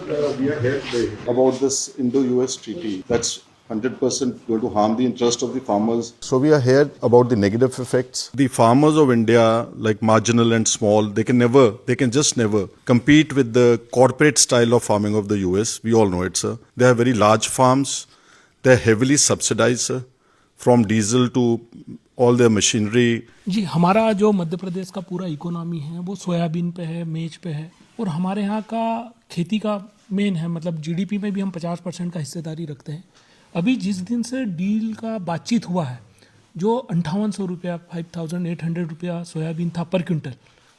We are here today about this Indo-US treaty that's 100% going to harm the interest of the farmers. So we are here about the negative effects. The farmers of India, like marginal and small, they can just never compete with the corporate style of farming of the US. We all know it, sir. They have very large farms. They are heavily subsidized, sir, from diesel to all their machinery. जी, हमारा जो मध्य प्रदेश का पूरा economy है वो soybean पे है, मेज पे है, और हमारे यहाँ का खेती का मेन है, मतलब जीडीपी में भी हम 50% का हिस्सेदारी रखते हैं। अभी जिस दिन से डील का बातचीत हुआ है, जो 5800 रुपया 5800 रुपया सोयाबीन था पर क्विंटल,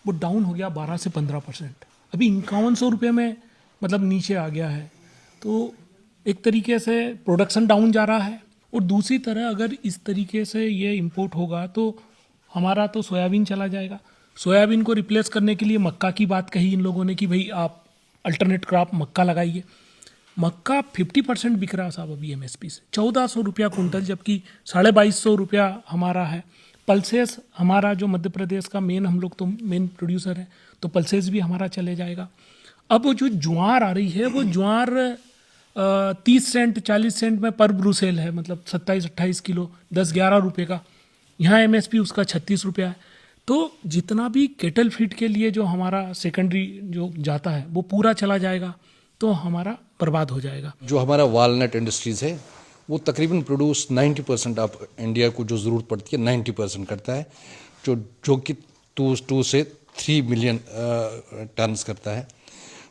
वो डाउन हो गया 12 से 15%। अभी 5100 रुपये में मतलब नीचे आ गया है। तो एक तरीके से प्रोडक्शन डाउन जा रहा है, और दूसरी तरह अगर इस तरीके से ये इंपोर्ट होगा तो हमारा तो सोयाबीन चला जाएगा। सोयाबीन को रिप्लेस करने के लिए मक्का की बात कही इन लोगों ने कि भाई आप अल्टरनेट क्रॉप मक्का लगाइए। मक्का 50% बिक रहा साहब अभी एमएसपी से, 1400 रुपया कुंटल, जबकि 2250 रुपया हमारा है। पल्सेस हमारा जो मध्य प्रदेश का हम लोग तो मेन प्रोड्यूसर है, तो पल्सेस भी हमारा चले जाएगा। अब वो जो ज्वार आ रही है, वो ज्वार 30 सेंट 40 सेंट में पर ब्रूसेल है, मतलब 27-28 किलो 10-11 रुपये का। यहाँ एमएसपी उसका 36 रुपया है। तो जितना भी केटल फीड के लिए जो हमारा सेकेंडरी जो जाता है वो पूरा चला जाएगा, तो हमारा बर्बाद हो जाएगा। जो हमारा वालनट इंडस्ट्रीज़ है वो तकरीबन प्रोड्यूस 90% ऑफ इंडिया को जो ज़रूरत पड़ती है 90% करता है, जो कि 2 से 3 मिलियन टन्स करता है।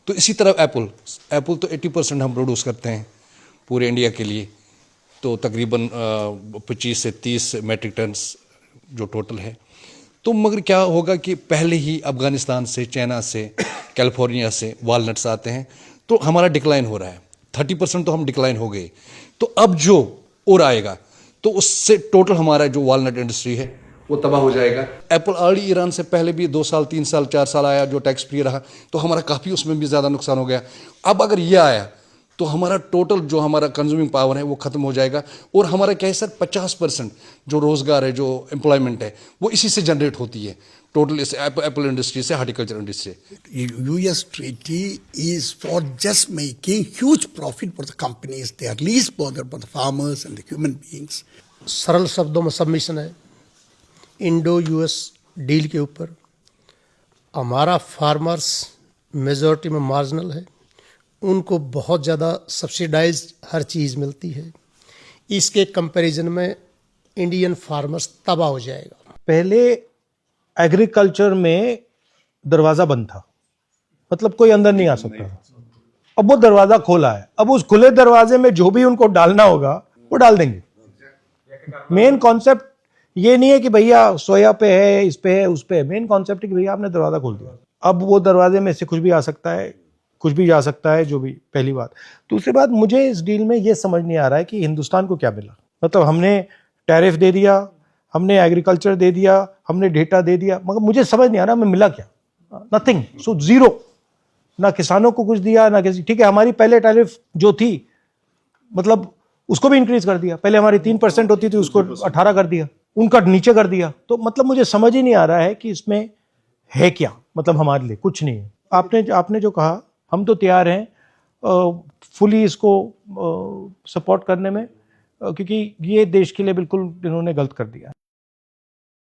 तो इसी तरह एप्पल तो 80% हम प्रोड्यूस करते हैं पूरे इंडिया के लिए, तो तकरीबन 25 से 30 मेट्रिक टन्स जो टोटल है। तो मगर क्या होगा कि पहले ही अफ़गानिस्तान से, चाइना से, कैलिफोर्निया से वालनट्स आते हैं, तो हमारा डिक्लाइन हो रहा है। 30% तो हम डिक्लाइन हो गए, तो अब जो और आएगा तो उससे टोटल हमारा जो वालनट इंडस्ट्री है वो तबाह हो जाएगा। एप्पल ऑलरेडी ईरान से पहले भी 2 साल 3 साल 4 साल आया, जो टैक्स फ्री रहा, तो हमारा काफ़ी उसमें भी ज़्यादा नुकसान हो गया। अब अगर ये आया तो हमारा टोटल जो हमारा कंज्यूमिंग पावर है वो ख़त्म हो जाएगा, और हमारा क्या है सर, 50% जो रोज़गार है, जो एम्प्लॉयमेंट है, वो इसी से जनरेट होती है, टोटल इस एप्पल इंडस्ट्री से, हार्टिकल्चर इंडस्ट्री से। US treaty is for just making huge profit for the companies. They are least bothered about the farmers and the human beings. सरल शब्दों में सबमिशन है इंडो यूएस डील के ऊपर। हमारा फार्मर्स मेजॉरिटी में मार्जिनल है, उनको बहुत ज़्यादा सब्सिडाइज्ड हर चीज़ मिलती है। इसके कंपैरिजन में इंडियन फार्मर्स तबाह हो जाएगा। पहले एग्रीकल्चर में दरवाज़ा बंद था, मतलब कोई अंदर नहीं आ सकता था। अब वो दरवाज़ा खोला है, अब उस खुले दरवाजे में जो भी उनको डालना होगा वो डाल देंगे। मेन कॉन्सेप्ट ये नहीं है कि भैया सोया पे है, इस पे है, उस पे है। मेन कॉन्सेप्ट है कि भैया आपने दरवाज़ा खोल दिया, अब वो दरवाजे में से कुछ भी आ सकता है, कुछ भी जा सकता है, जो भी पहली बात। दूसरी बात, मुझे इस डील में ये समझ नहीं आ रहा है कि हिंदुस्तान को क्या मिला। मतलब हमने टैरिफ दे दिया, हमने एग्रीकल्चर दे दिया, हमने डेटा दे दिया, मगर मुझे समझ नहीं आ रहा हमें मिला क्या। Nothing, so zero. ना किसानों को कुछ दिया, ना किसी। ठीक है, हमारी पहले टैरिफ जो थी, मतलब उसको भी इंक्रीज कर दिया। पहले हमारी 3% होती थी, उसको 18 कर दिया, उनका नीचे कर दिया। तो मतलब मुझे समझ ही नहीं आ रहा है कि इसमें है क्या, मतलब हमारे लिए कुछ नहीं है। आपने जो कहा, हम तो तैयार हैं फुली इसको सपोर्ट करने में, क्योंकि ये देश के लिए बिल्कुल इन्होंने गलत कर दिया।